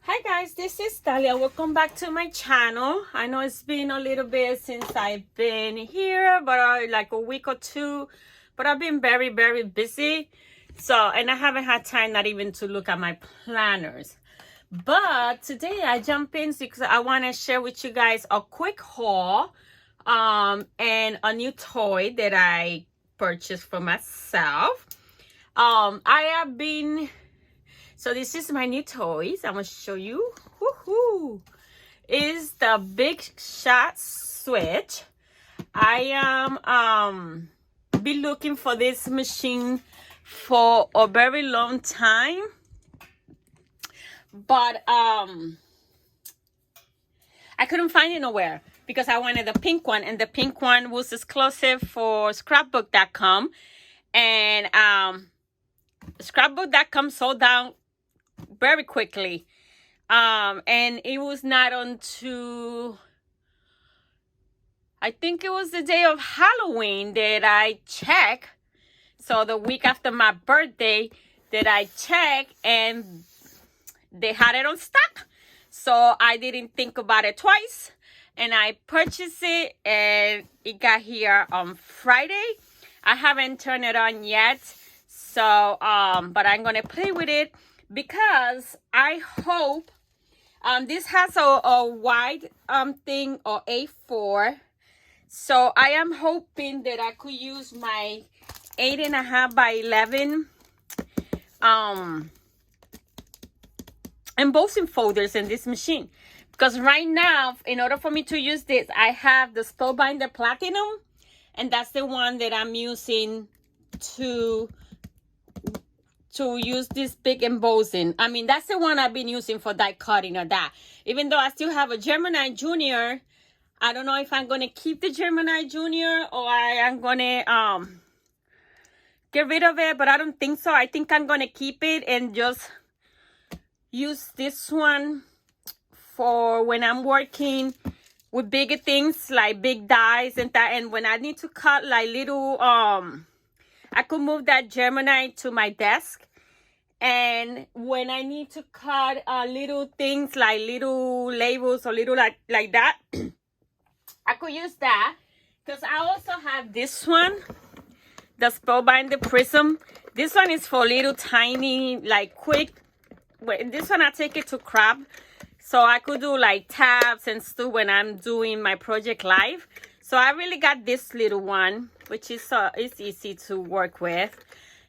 Hi guys, this is Dalia. Welcome back to my channel. I know it's been a little bit since I've been here, but like a week or two, but I've been very busy. And I haven't had time not even to look at my planners. But today I jump in because I want to share with you guys a quick haul and a new toy that I purchased for myself. So this is my new toys. I'm gonna show you. Woohoo! Is the Big Shot Switch. I am be looking for this machine for a very long time, but I couldn't find it nowhere because I wanted the pink one, and the pink one was exclusive for Scrapbook.com, and Scrapbook.com sold down very quickly, and it was not until I think it was the day of Halloween that I checked. So the week after my birthday that I checked, and they had it on stock. So I didn't think about it twice, and I purchased it, and it got here on Friday. I haven't turned it on yet, so but I'm gonna play with it because I hope this has a wide thing, or A4. So I am hoping that I could use my 8.5 by 11 embossing folders in this machine, because right now, in order for me to use this, I have the Spellbinder Platinum, and that's the one that I'm using to use this big embossing. I mean, that's the one I've been using for die cutting or that. Even though I still have a Gemini Junior, I don't know if I'm gonna keep the Gemini Junior or I am gonna get rid of it, but I don't think so. I think I'm gonna keep it and just use this one for when I'm working with bigger things like big dies and that. And when I need to cut like little I could move that Gemini to my desk, and when I need to cut little things like little labels or little like that, I could use that. Because I also have this one, the Spellbinder Prism. This one is for little tiny, like quick. This one I take it to crab, so I could do like tabs and stuff when I'm doing my project live. So I really got this little one, which is it's easy to work with.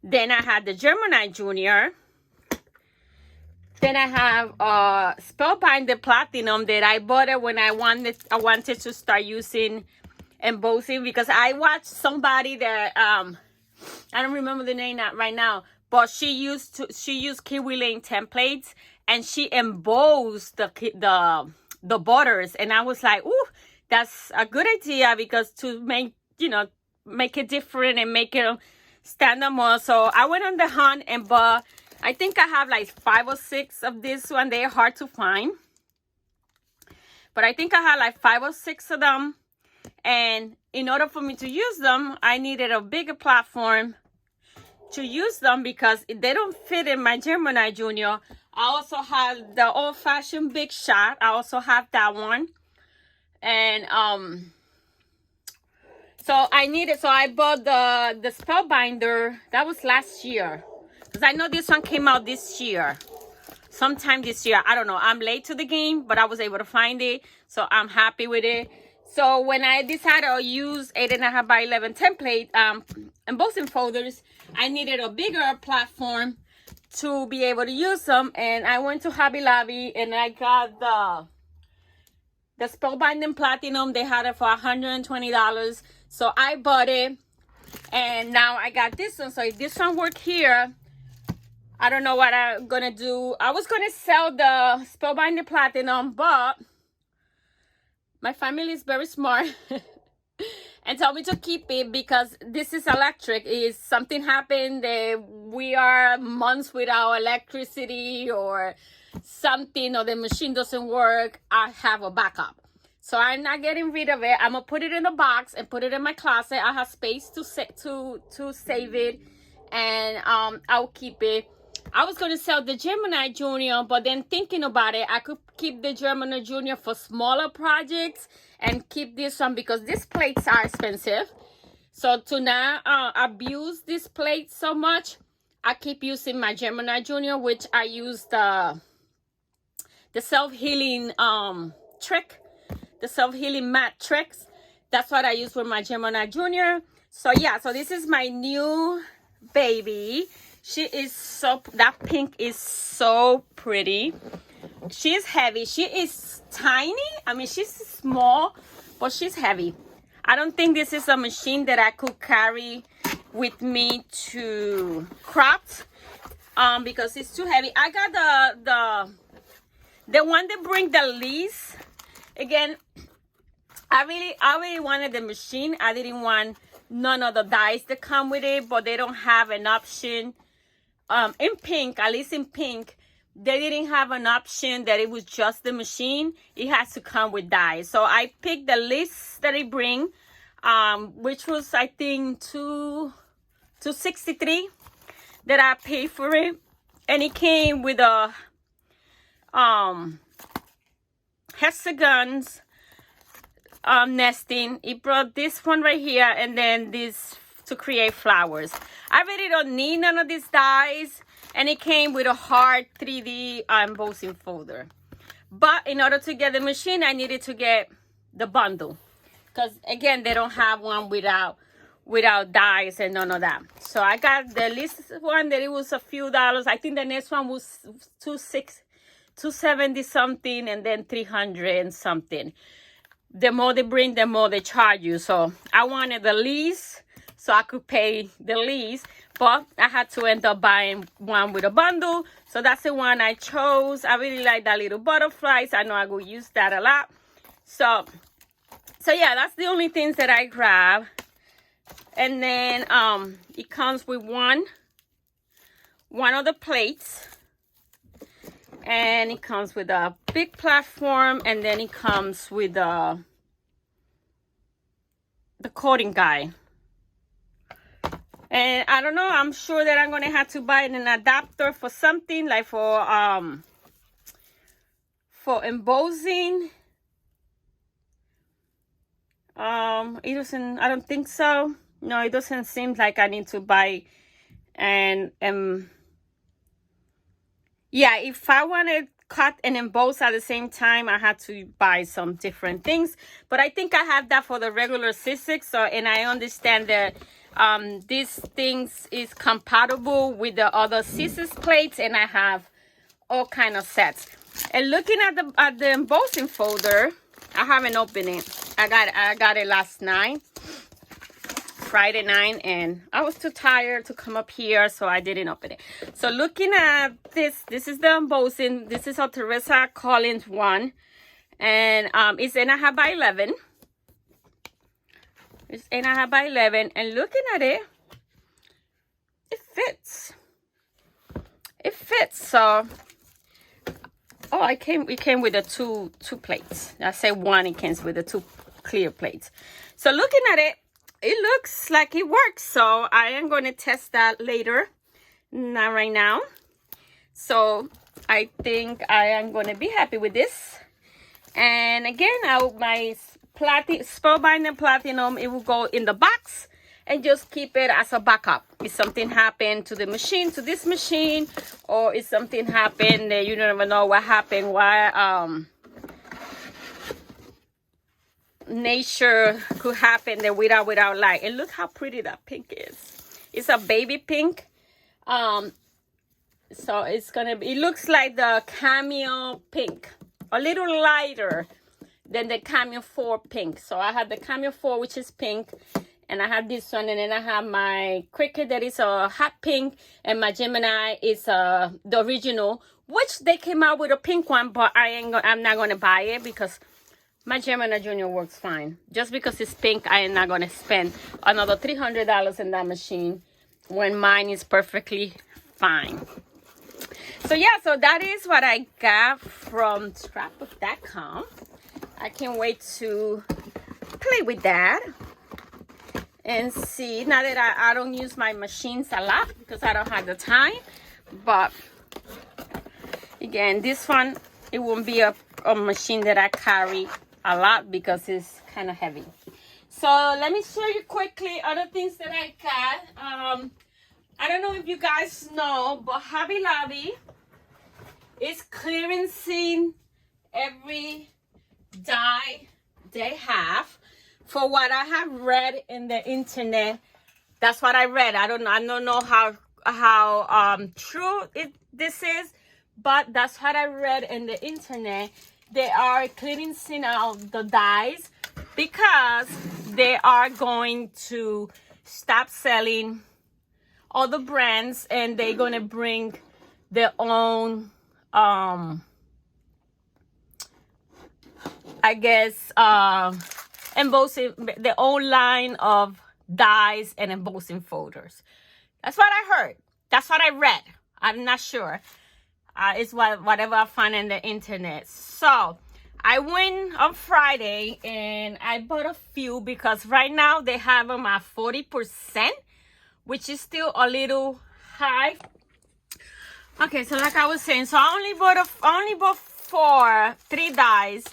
Then I had the Gemini Junior. Then I have Spellbinder Platinum that I bought it when I wanted to start using embossing, because I watched somebody that I don't remember the name right now, but she used Kiwi Lane templates, and she embossed the borders, and I was like, ooh, that's a good idea, because to make it different and make it stand out more. So I went on the hunt and bought, I think I have like 5 or 6 of this one. They're hard to find, but I think I had like 5 or 6 of them. And in order for me to use them, I needed a bigger platform to use them, because they don't fit in my Gemini Junior. I also have the old-fashioned Big Shot. I also have that one. And so I bought the Spellbinder. That was last year, because I know this one came out this year, sometime this year. I don't know, I'm late to the game, but I was able to find it, so I'm happy with it. So when I decided to use 8.5 by 11 template embossing folders, I needed a bigger platform to be able to use them. And I went to Hobby Lobby and I got the Spellbinding Platinum. They had it for $120. So I bought it, and now I got this one. So if this one work here, I don't know what I'm gonna do. I was gonna sell the Spellbinding Platinum, but my family is very smart and told me to keep it, because this is electric. If something happened, we are months without electricity or something, or the machine doesn't work, I have a backup. So I'm not getting rid of it. I'm gonna put it in a box and put it in my closet. I have space to save it, and I'll keep it. I was going to sell the Gemini Junior, but then thinking about it, I could keep the Gemini Junior for smaller projects and keep this one because these plates are expensive. So to not abuse this plate so much, I keep using my Gemini Junior, which I use the self-healing trick, the self-healing mat tricks. That's what I use with my Gemini Junior. So yeah, so this is my new baby. She is so, that pink is so pretty. She is heavy. She is tiny. I mean, she's small, but she's heavy. I don't think this is a machine that I could carry with me to craft because it's too heavy. I got the one that bring the least. Again, I really wanted the machine. I didn't want none of the dies that come with it, but they don't have an option. In pink, at least in pink, they didn't have an option that it was just the machine. It has to come with dies. So I picked the list that it bring, which was I think $263 that I paid for it, and it came with a hexagons nesting. It brought this one right here, and then this to create flowers. I really don't need none of these dies, and it came with a hard 3D embossing folder. But in order to get the machine, I needed to get the bundle, because again, they don't have one without dies and none of that. So I got the least one that it was a few dollars. I think the next one was $270 something, and then $300 and something. The more they bring, the more they charge you. So I wanted the least, so I could pay the least, but I had to end up buying one with a bundle. So that's the one I chose. I really like that little butterflies. I know I will use that a lot. So yeah, that's the only things that I grab. And then it comes with one of the plates, and it comes with a big platform, and then it comes with the coating guide. And I don't know, I'm sure that I'm gonna have to buy an adapter for something, like for embossing. It doesn't, I don't think so. No, it doesn't seem like I need to buy and yeah, if I want to cut and emboss at the same time, I had to buy some different things. But I think I have that for the regular C6. So, and I understand that these things is compatible with the other C6 plates, and I have all kind of sets. And looking at the embossing folder, I haven't opened it. I got it last night, Friday night, and I was too tired to come up here, so I didn't open it. So looking at this is the embossing. This is a Teresa Collins one, and it's 8.5 by 11. It's 8.5 by 11, and looking at it, it fits. It fits. So, oh, it came with the two plates. I say one. It comes with the two clear plates. So looking at it, it looks like it works. So I am going to test that later, not right now. So I think I am going to be happy with this. And again, my Spellbinder Platinum, it will go in the box and just keep it as a backup. If something happened to the machine, to this machine, or if something happened that you don't even know what happened, why nature could happen that without light. And look how pretty that pink is. It's a baby pink. So it's gonna be, it looks like the Cameo pink, a little lighter than the Cameo 4 pink. So I have the Cameo 4, which is pink, and I have this one, and then I have my Cricut that is a hot pink, and my Gemini is the original, which they came out with a pink one, but I'm not gonna buy it because my Gemini Junior works fine. Just because it's pink, I am not gonna spend another $300 in that machine when mine is perfectly fine. So yeah, so that is what I got from Scrapbook.com. I can't wait to play with that and see. Now that I don't use my machines a lot because I don't have the time, But again, this one, it won't be a machine that I carry a lot because it's kind of heavy. So let me show you quickly other things that I got. I don't know if you guys know, but Hobby Lobby is clearancing every dye they have. For what I have read in the internet, that's what I read. I don't know how true this is, but that's what I read in the internet. They are cleansing out the dyes because they are going to stop selling all the brands, and they're gonna bring their own I guess embossing, their own line of dyes and embossing folders. That's what I heard. That's what I read. I'm not sure. It's whatever I find in the internet. So I went on Friday and I bought a few because right now they have them at 40%, which is still a little high. Okay, so like I was saying, so I only bought three dyes,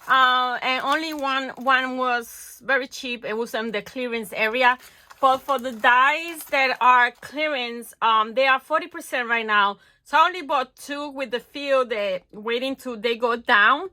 and only one was very cheap. It was in the clearance area. But for the dyes that are clearance, they are 40% right now. So I only bought two with the feel that waiting till they go down.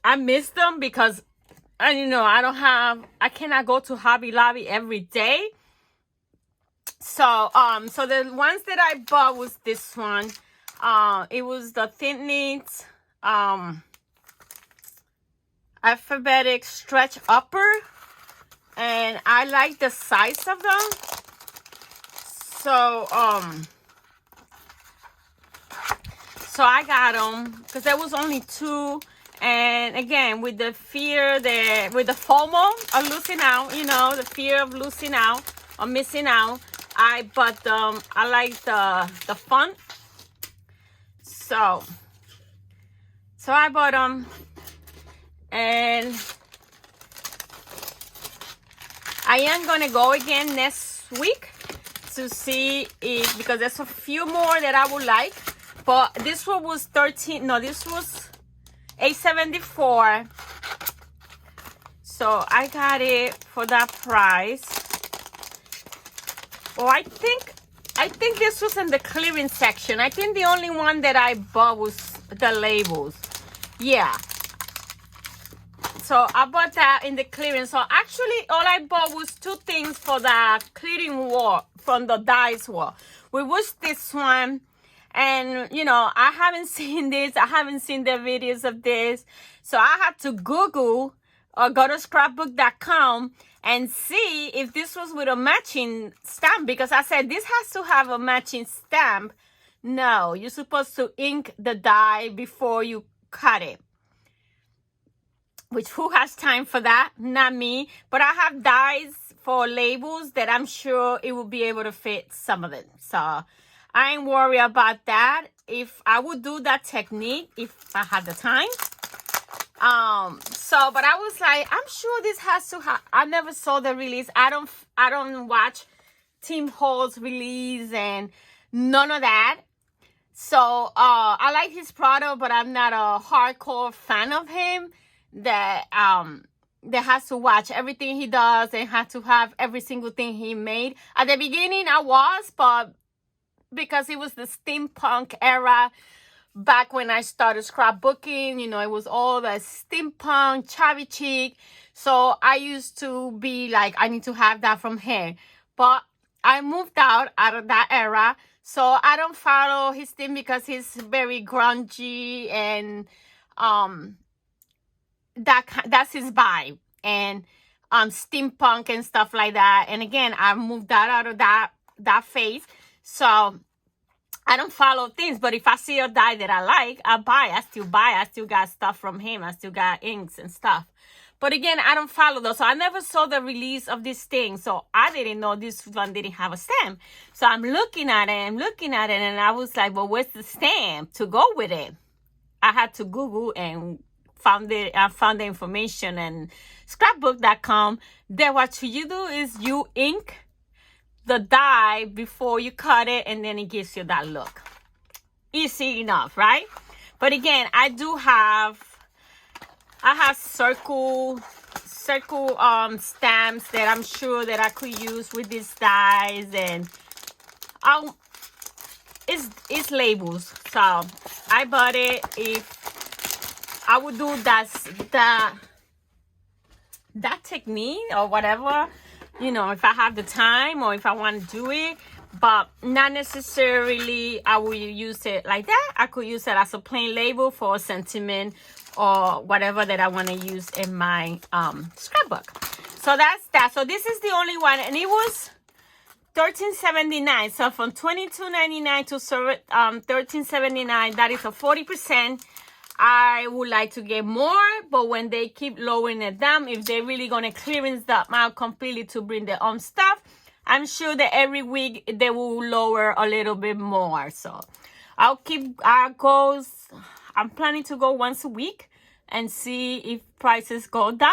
I miss them because I cannot go to Hobby Lobby every day. So so the ones that I bought was this one. It was the Thin Knit alphabetic stretch upper, and I like the size of them. So so I got them because there was only two. And again, with the FOMO of losing out, the fear of losing out or missing out, I bought them. I like the font. So I bought them. And I am going to go again next week to see if, because there's a few more that I would like. But this one was this was $8.74. So I got it for that price. Oh, I think this was in the clearance section. I think the only one that I bought was the labels. Yeah. So I bought that in the clearance. So actually all I bought was two things for the clearing wall from the dyes wall. We was this one. And, I haven't seen this. I haven't seen the videos of this. So I had to Google or go to scrapbook.com and see if this was with a matching stamp. Because I said, this has to have a matching stamp. No, you're supposed to ink the dye before you cut it. Which, who has time for that? Not me. But I have dyes for labels that I'm sure it will be able to fit some of it. So I ain't worried about that. If I would do that technique, if I had the time. But I was like, I'm sure this has to have, I never saw the release. I don't watch Tim Hall's release and none of that. So, I like his product, but I'm not a hardcore fan of him that has to watch everything he does and have to have every single thing he made. At the beginning, I was, but because it was the steampunk era back when I started scrapbooking, it was all the steampunk, chavvy chic. So I used to be like, I need to have that from him. But I moved out of that era. So I don't follow his thing because he's very grungy and that's his vibe. And steampunk and stuff like that. And again, I moved out of that phase. So I don't follow things, but if I see a dye that I like, I buy. I still got stuff from him. I still got inks and stuff. But again, I don't follow those. So I never saw the release of this thing. So I didn't know this one didn't have a stamp. So I'm looking at it, and I was like, well, where's the stamp to go with it? I had to Google and found the information, and scrapbook.com. Then what you do is you ink the die before you cut it, and then it gives you that look. Easy enough, right? But again, I have circle stamps that I'm sure that I could use with these dies, and it's labels. So I bought it. If I would do that technique or whatever, if I have the time or if I want to do it, but not necessarily I will use it like that. I could use it as a plain label for a sentiment or whatever that I want to use in my scrapbook. So that's that. So this is the only one, and it was $13.79. So from $22.99 to $13.79, that is a 40%. I would like to get more, but when they keep lowering it down, if they're really going to clearance that amount completely to bring their own stuff, I'm sure that every week they will lower a little bit more. So I'll keep goes. I'm planning to go once a week and see if prices go down,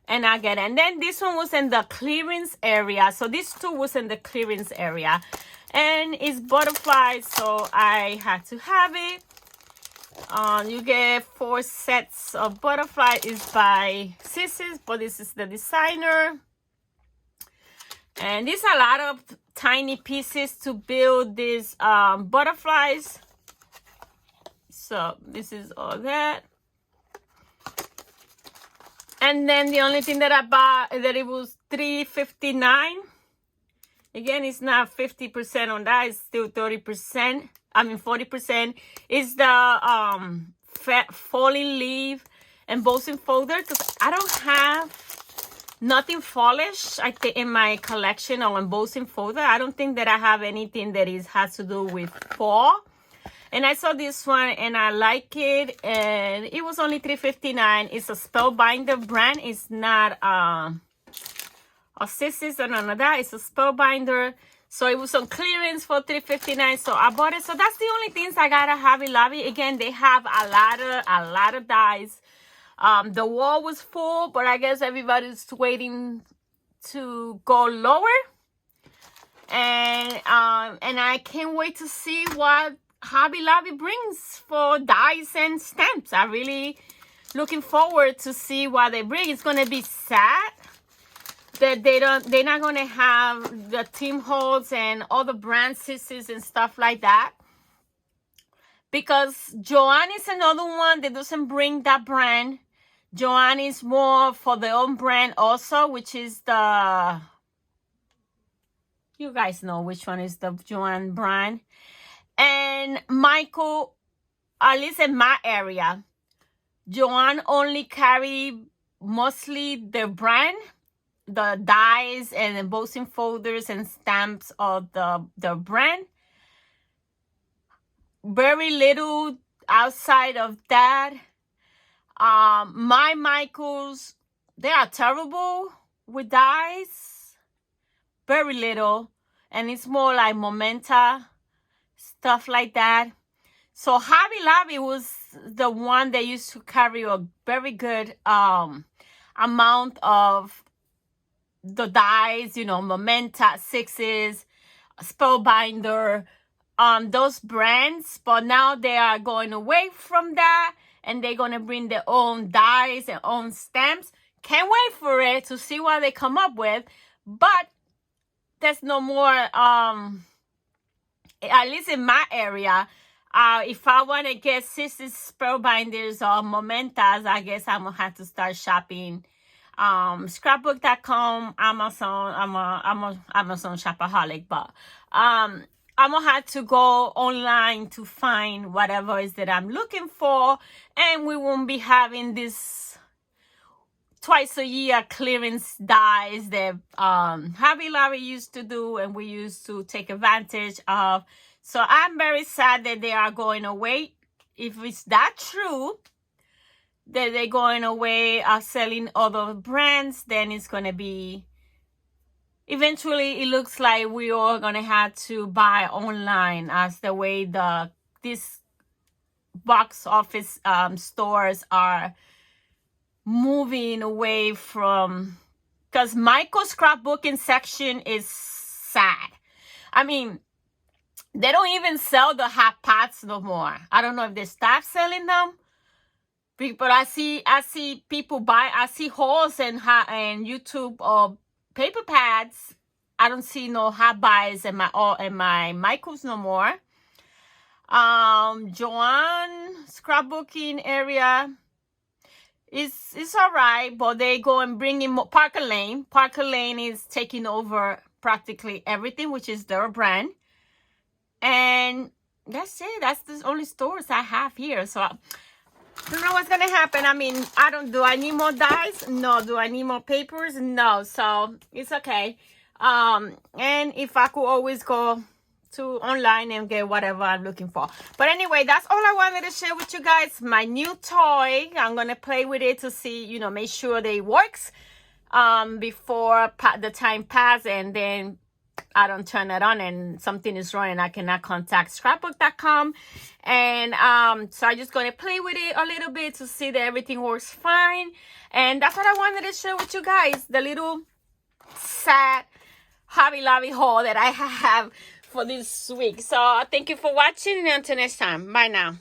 and I get it. And then this one was in the clearance area. So this too was in the clearance area, and it's butterflies, so I had to have it. You get 4 sets of butterfly. Is by Scissors, but this is the designer. And these are a lot of tiny pieces to build these butterflies. So this is all that. And then the only thing that I bought is that it was $3.59. Again, it's not 50% on that. It's still 30%. I mean 40%. It's the falling leaf embossing folder, because I don't have nothing fallish I think in my collection of embossing folder. I don't think that I have anything that has to do with fall. And I saw this one and I like it, and it was only $3.59. It's a Spellbinder brand. It's not a Scissors or none of that. It's a Spellbinder. So it was on clearance for $3.59. So I bought it. So that's the only things I got at Hobby Lobby. Again, they have a lot of dies. The wall was full, but I guess everybody's waiting to go lower. And I can't wait to see what Hobby Lobby brings for dies and stamps. I'm really looking forward to see what they bring. It's gonna be sad that they're not gonna have the Tim Holtz and all the brand Scissors and stuff like that, because Joann is another one that doesn't bring that brand. Joann is more for their own brand also, which is the, you guys know which one is the Joann brand. And Michael, at least in my area, Joann only carry mostly their brand, the dies and embossing folders and stamps of the brand. Very little outside of that. My Michaels, they are terrible with dies. Very little. And it's more like Momenta, stuff like that. So Hobby Lobby was the one that used to carry a very good amount of the dies, Momenta, Sixes, Spellbinder, those brands. But now they are going away from that, and they're going to bring their own dies and own stamps. Can't wait for it to see what they come up with. But there's no more, at least in my area. If I want to get Scissors, Spellbinders, or Momentas, I guess I'm going to have to start shopping Scrapbook.com, Amazon. I'm a Amazon shopaholic, but I'm gonna have to go online to find whatever is that I'm looking for, and we won't be having this twice a year clearance dies that Hobby Lobby used to do and we used to take advantage of. So I'm very sad that they are going away. If it's that true, that they're going away selling other brands, then it's going to be, eventually it looks like we are going to have to buy online, as the way these box office stores are moving away from, because Michael's scrapbooking section is sad. I mean, they don't even sell the hot pots no more. I don't know if they stopped selling them. But I see people buy. I see hauls and YouTube paper pads. I don't see no hot buys in my Michaels no more. Joanne scrapbooking area is all right, but they go and bring in more. Parker Lane. Parker Lane is taking over practically everything, which is their brand. And that's it. That's the only stores I have here. So I don't know what's gonna happen. I mean, do I need more dies? No. Do I need more papers? No. So it's okay. And if I could always go to online and get whatever I'm looking for. But anyway, that's all I wanted to share with you guys. My new toy. I'm gonna play with it to see, make sure that it works before the time passes, and then I don't turn it on and something is wrong and I cannot contact scrapbook.com. And so I'm just going to play with it a little bit to see that everything works fine. And that's what I wanted to share with you guys. The little sad Hobby Lobby haul that I have for this week. So thank you for watching, and until next time. Bye now.